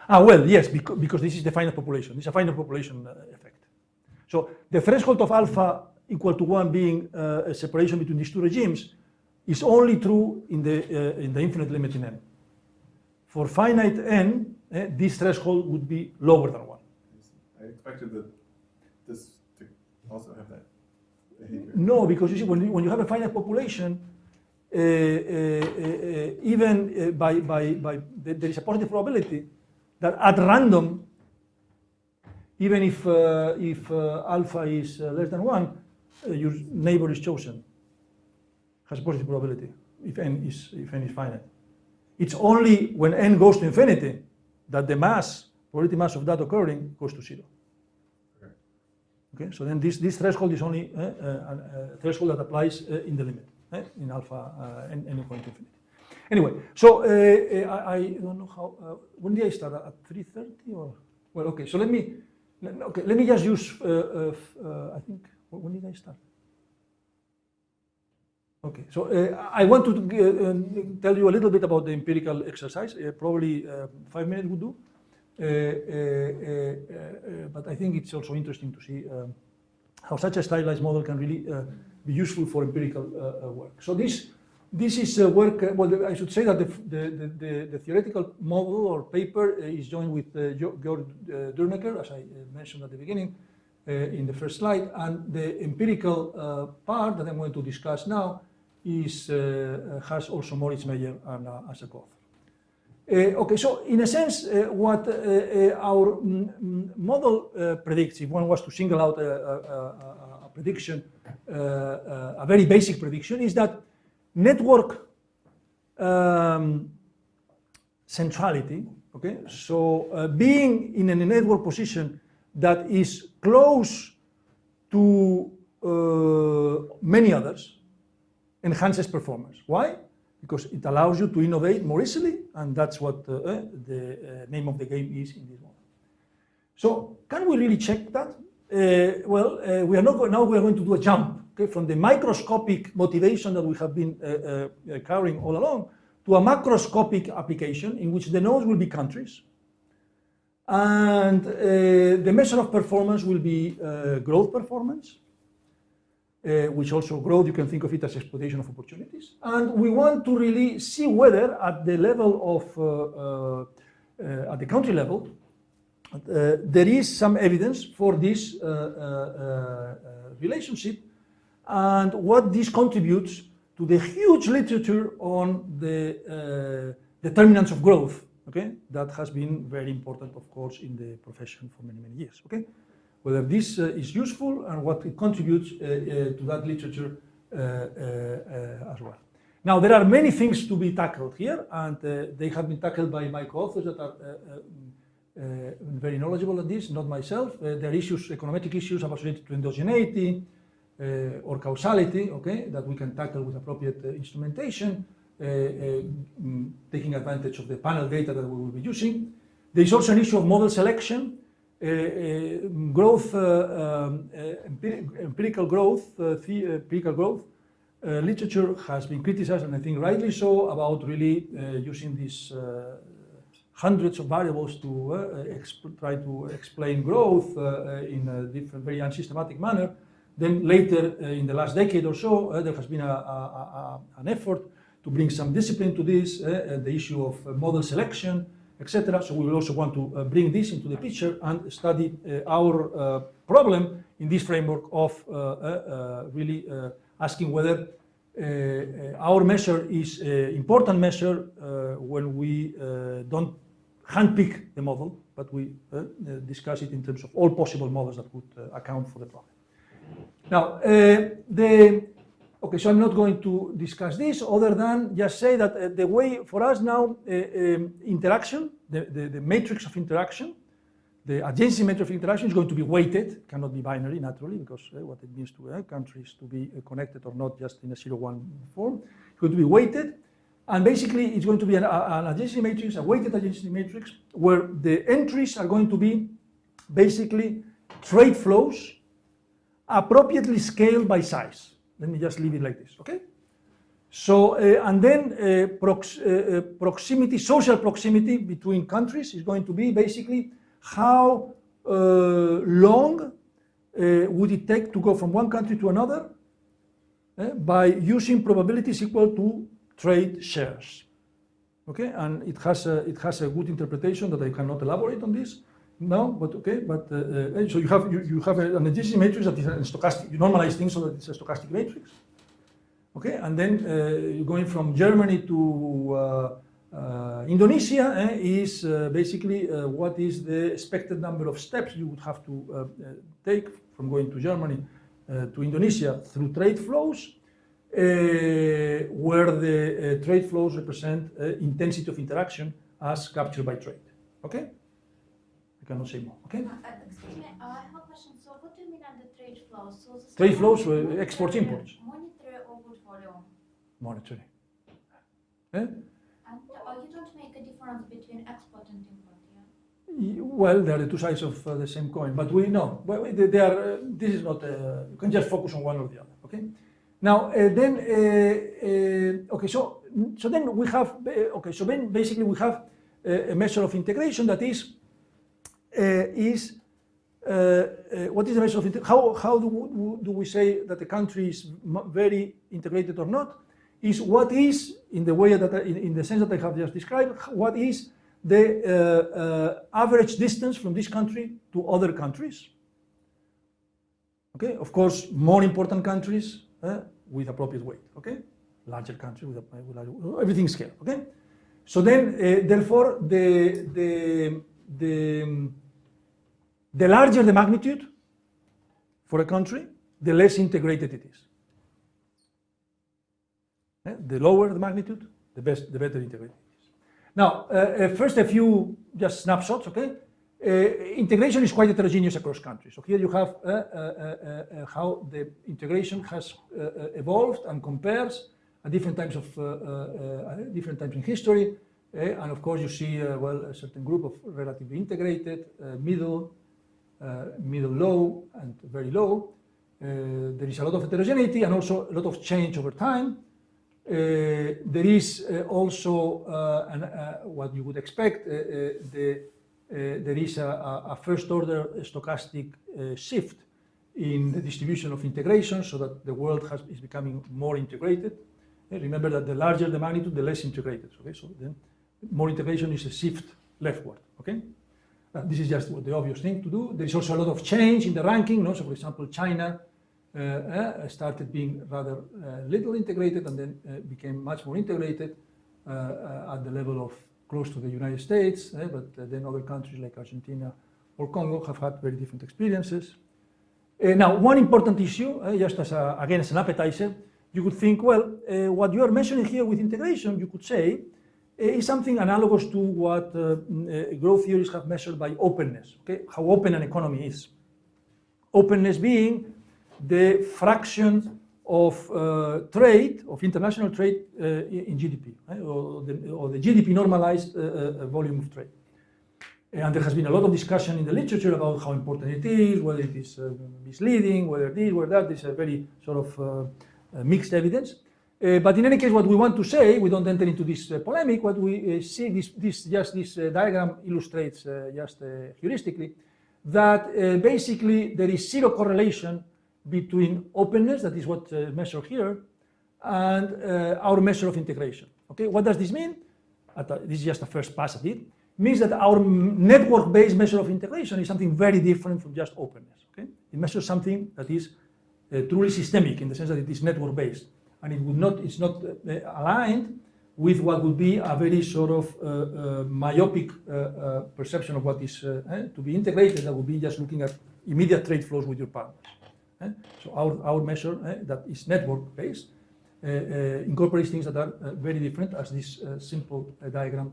Well, yes, because this is the finite population. This is a finite population effect. So the threshold of alpha equal to 1 being a separation between these two regimes is only true in the infinite limit in n. For finite n, this threshold would be lower than 1. I expected this to also have that behavior. No, because you see, when you have a finite population, even there is a positive probability that at random, even if alpha is less than 1, your neighbor is chosen. Has a positive probability if n is finite. It's only when n goes to infinity that the probability mass of that occurring goes to 0. Okay, so then this threshold is only a threshold that applies in the limit. In alpha n equal to infinity. Anyway, so I don't know how. When did I start? At 3:30 or? Well, okay. So let me just use. I think when did I start? Okay. So I want to tell you a little bit about the empirical exercise. Probably 5 minutes would do. But I think it's also interesting to see how such a stylized model can really be useful for empirical work. So this is work. Well, I should say that the theoretical model or paper is joined with Georg Dürnecker, as I mentioned at the beginning in the first slide, and the empirical part that I'm going to discuss now has also Moritz Meyer as a co-author. Okay, so in a sense, what our model predicts, if one was to single out a prediction, a very basic prediction, is that network centrality, okay, so being in a network position that is close to many others enhances performance. Why? Because it allows you to innovate more easily, and that's what the name of the game is in this model. So, can we really check that? We are going to do a jump, okay, from the microscopic motivation that we have been covering all along to a macroscopic application in which the nodes will be countries, and the measure of performance will be growth performance. Which also growth, you can think of it as exploitation of opportunities. And we want to really see whether at the level of, at the country level, there is some evidence for this relationship and what this contributes to the huge literature on the determinants of growth, okay? That has been very important, of course, in the profession for many, many years, okay? Whether this is useful and what it contributes to that literature as well. Now, there are many things to be tackled here, and they have been tackled by my co-authors that are very knowledgeable at this, not myself. There are issues, econometric issues associated to endogeneity or causality, okay, that we can tackle with appropriate instrumentation, taking advantage of the panel data that we will be using. There is also an issue of model selection, growth, empirical growth, literature has been criticized, and I think rightly so, about really using these hundreds of variables to try to explain growth in a different, very unsystematic manner. Then later, in the last decade or so, there has been an effort to bring some discipline to this, the issue of model selection, etc. So we will also want to bring this into the picture and study our problem in this framework of really asking whether our measure is an important measure when we don't handpick the model, but we discuss it in terms of all possible models that could account for the problem. Now, okay, so I'm not going to discuss this other than just say that the way for us now, interaction, the matrix of interaction, the adjacency matrix of interaction is going to be weighted, cannot be binary naturally, because what it means to countries to be connected or not just in a 0-1 form, it's going to be weighted. And basically it's going to be an adjacency matrix, a weighted adjacency matrix, where the entries are going to be basically trade flows appropriately scaled by size. Let me just leave it like this, okay? So, and then proximity, social proximity between countries is going to be basically how long would it take to go from one country to another by using probabilities equal to trade shares, okay? And it has a good interpretation that I cannot elaborate on this now, but okay, but so you have an adjacency matrix that is a stochastic, you normalize things so that it's a stochastic matrix, okay? And then you're going from Germany to Indonesia is basically what is the expected number of steps you would have to take from going to Germany to Indonesia through trade flows, where the trade flows represent intensity of interaction as captured by trade, okay? I cannot say more, okay? Excuse me, I have a question. So what do you mean under trade flows? So this Trade flows, exports, imports. Monetary or good volume? Monetary. And you don't make a difference between export and import, yeah? Well, they are the two sides of the same coin, but we know. They are, this is not, you can just focus on one or the other, okay? Now, okay, so then we have, okay, so then basically we have a measure of integration that is what is the measure of integration? How do we say that the country is very integrated or not? Is what is, in the way that, in the sense that I have just described, what is the average distance from this country to other countries? Okay, of course, more important countries with appropriate weight, okay? Larger countries with everything scale, okay? So then, therefore, the larger the magnitude for a country, the less integrated it is. The lower the magnitude, the better integrated it is. Now, first a few just snapshots, okay? Integration is quite heterogeneous across countries. So here you have how the integration has evolved and compares at different times in history. And of course you see, well, a certain group of relatively integrated, middle low, and very low. There is a lot of heterogeneity and also a lot of change over time. There is also, what you would expect, there is a first order stochastic shift in the distribution of integration so that the world is becoming more integrated. Remember that the larger the magnitude, the less integrated. Okay, so then more integration is a shift leftward. Okay, this is just the obvious thing to do. There is also a lot of change in the ranking. No? So, for example, China started being rather little integrated and then became much more integrated at the level of close to the United States, but then other countries like Argentina or Congo have had very different experiences. Now, one important issue, just as again as an appetizer, you could think, well, what you are mentioning here with integration, you could say, is something analogous to what growth theories have measured by openness, okay? How open an economy is. Openness being the fraction of trade, of international trade in GDP, right? or the GDP normalized volume of trade. And there has been a lot of discussion in the literature about how important it is, whether it is misleading, whether this, whether that. It's a very sort of mixed evidence. But in any case, what we want to say, we don't enter into this polemic, what we see, this diagram illustrates just heuristically, that basically there is zero correlation between openness, that is what measured here, and our measure of integration. Okay, what does this mean? This is just the first pass at it. Means that our network-based measure of integration is something very different from just openness. Okay, it measures something that is truly systemic in the sense that it is network-based, and it's not aligned with what would be a very sort of myopic perception of what is to be integrated. That would be just looking at immediate trade flows with your partners. So our measure that is network-based incorporates things that are very different, as this simple diagram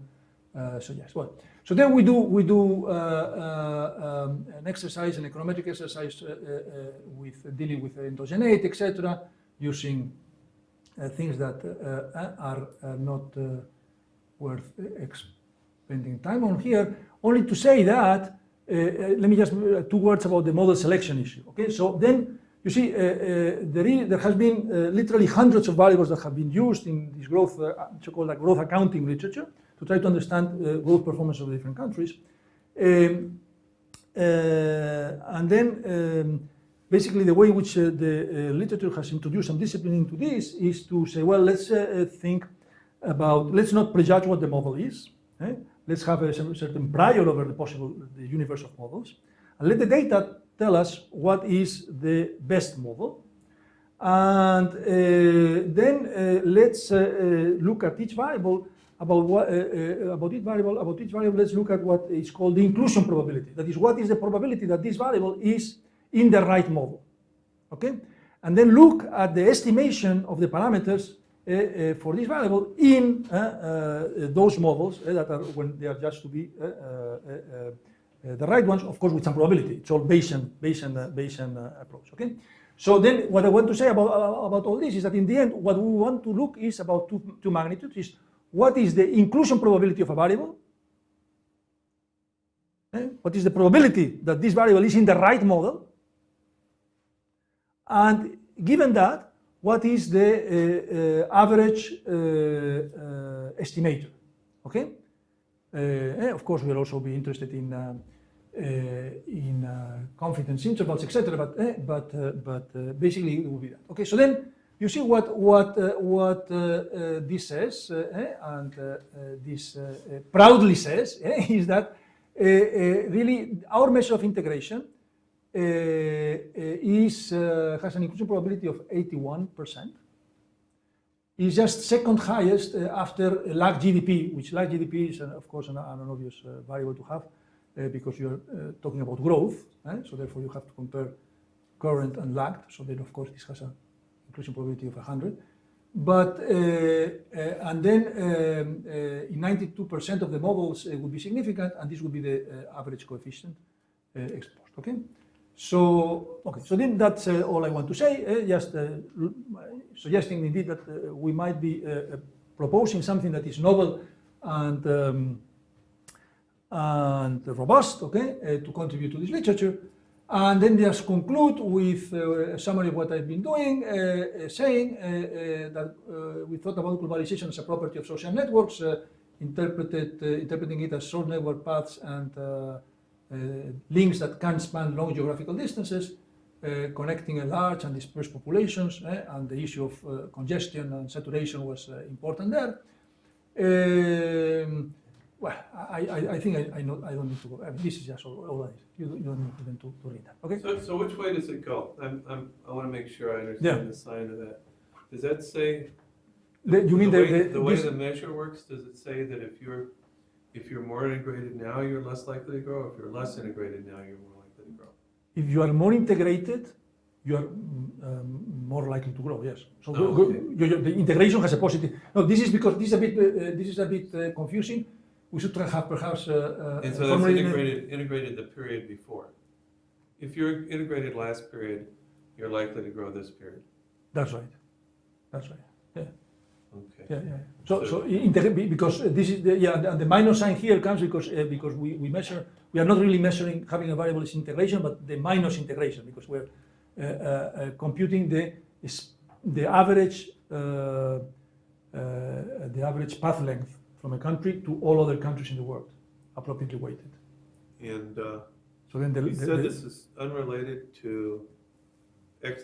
suggests. Well, so then we do an exercise, an econometric exercise with dealing with endogeneity, etc., using things that are not worth spending time on here. Only to say that, let me just 2 words about the model selection issue. Okay, so then you see there has been literally hundreds of variables that have been used in this growth, so-called growth accounting literature, to try to understand growth performance of different countries. And then basically the way in which the literature has introduced some discipline into this is to say, well, let's think about, let's not prejudge what the model is. Let's have a certain prior over the universe of models, and let the data tell us what is the best model. And then let's look at each variable. About each variable, let's look at what is called the inclusion probability. That is, what is the probability that this variable is in the right model, okay? And then look at the estimation of the parameters for this variable in those models that are, when they are judged to be the right ones, of course, with some probability. It's all Bayesian approach, okay? So then what I want to say about all this is that in the end, what we want to look is about two magnitudes, is what is the inclusion probability of a variable? What is the probability that this variable is in the right model? And given that, what is the average estimator? Okay. Of course, we'll also be interested in confidence intervals, etc. But basically, it will be that. Okay. So then you see what this says, and this proudly says, is that really our measure of integration has an inclusion probability of 81%. Is just second highest after lag GDP, which lag GDP is of course an obvious variable to have because you're talking about growth, so therefore you have to compare current and lagged. So then of course this has an inclusion probability of 100. But and then in 92% of the models it would be significant, and this would be the average coefficient exposed. Okay. So then that's all I want to say. Just suggesting indeed that we might be proposing something that is novel and robust, okay, to contribute to this literature. And then just conclude with a summary of what I've been doing, saying that we thought about globalization as a property of social networks, interpreting it as short network paths and links that can span long geographical distances, connecting a large and dispersed populations, and the issue of congestion and saturation was important there. Well, I think I don't need to go. I mean, this is just all that is. You don't need even to read that. Okay. So which way does it go? I want to make sure I understand the sign of that. Does that say? You mean the way the measure works? Does it say that if you're more integrated now, you're less likely to grow? If you're less integrated now, you're more likely to grow? If you are more integrated, you are more likely to grow. Yes. So the integration has a positive. No, this is because this is a bit confusing. We should have perhaps. And so that's integrated the period before. If you're integrated last period, you're likely to grow this period. That's right. That's right. Yeah. Okay. Yeah. Because this is and the minus sign here comes because we measure. We are not really measuring having a variable is integration, but the minus integration because we're computing the average path length from a country to all other countries in the world, appropriately weighted. And So then you said this is unrelated to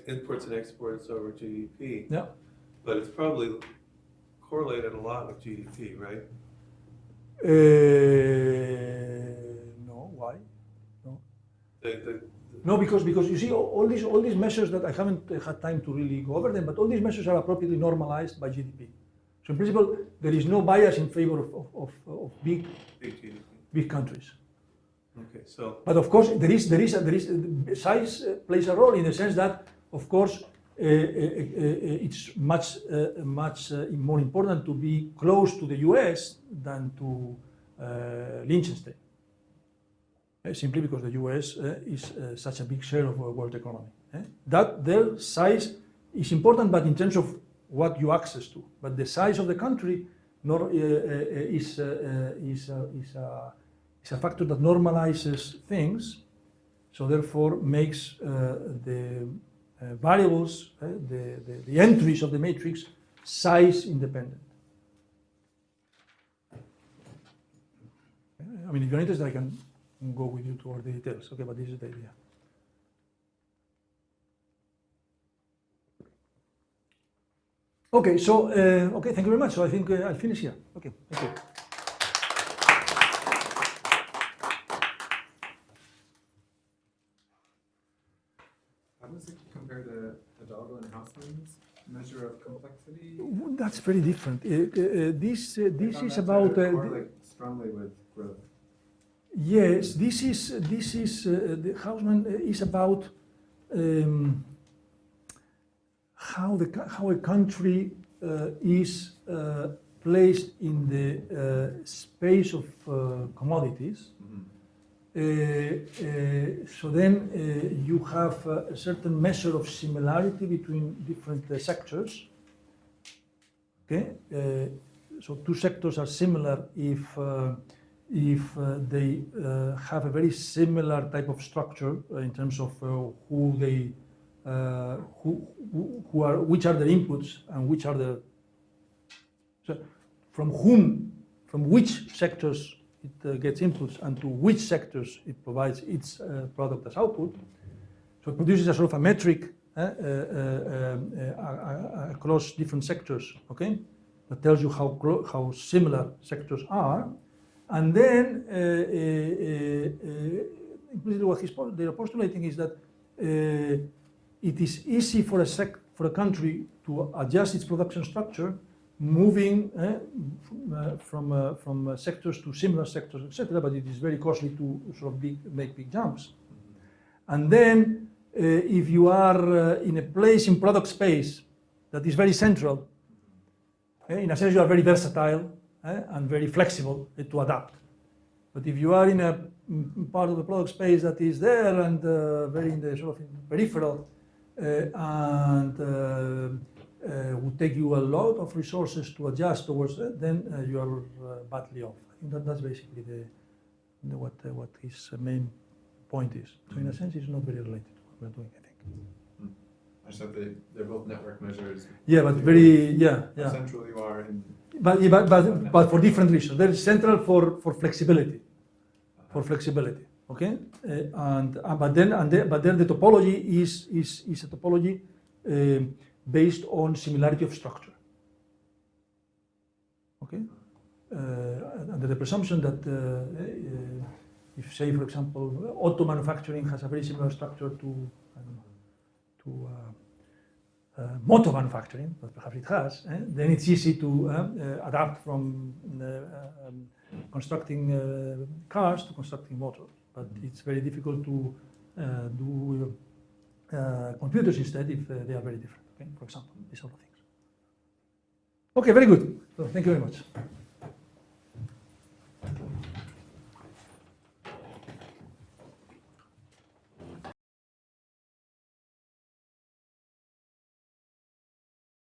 imports and exports over GDP. Yeah. But it's probably correlated a lot with GDP, right? No, why? No. The No, because you see all these measures that I haven't had time to really go over them, but all these measures are appropriately normalized by GDP. So in principle, there is no bias in favor of big GDP. big countries. Okay, so But of course, there is size plays a role in the sense that, of course, it's much more important to be close to the US than to Liechtenstein. Simply because the US is such a big share of world economy. That their size is important, but in terms of what you access to. But the size of the country is a factor that normalizes things, so therefore makes the variables, the entries of the matrix, size independent. I mean, if you're interested, I can go with you toward the details. Okay, but this is the idea. Okay, so okay, thank you very much. So I think I'll finish here. Okay, thank you. How does it compare to Hidalgo and Hausman's measure of complexity? That's very different. This is about correlate strongly with growth. yes. This is the Hausman is about how a country is placed in the space of commodities. So then you have a certain measure of similarity between different sectors. Okay, so two sectors are similar if they have a very similar type of structure in terms of which are the inputs and which are the from which sectors it gets inputs and to which sectors it provides its product as output. So it produces a sort of a metric across different sectors, okay, that tells you how similar sectors are. And then what they're postulating is that it is easy for a country to adjust its production structure, moving from sectors to similar sectors, etc. But it is very costly to sort of make big jumps. And then, if you are in a place in product space that is very central, in a sense you are very versatile and very flexible to adapt. But if you are in a part of the product space that is there and very in the sort of peripheral and would take you a lot of resources to adjust towards it, then you are badly off. I think that's basically what his main point is. So in a sense, it's not very related to what we're doing, I think. I said they're both network measures. Yeah, but very How central you are in. But for different reasons. They're central for flexibility. For flexibility, okay. But then the topology is a topology based on similarity of structure. Okay, under the presumption that if, say, for example, auto manufacturing has a very similar structure to motor manufacturing, but perhaps it has, then it's easy to adapt from constructing cars to constructing motors. But it's very difficult to do computers instead if they are very different. Okay, for example, these sort of things. Okay, very good. So thank you very much.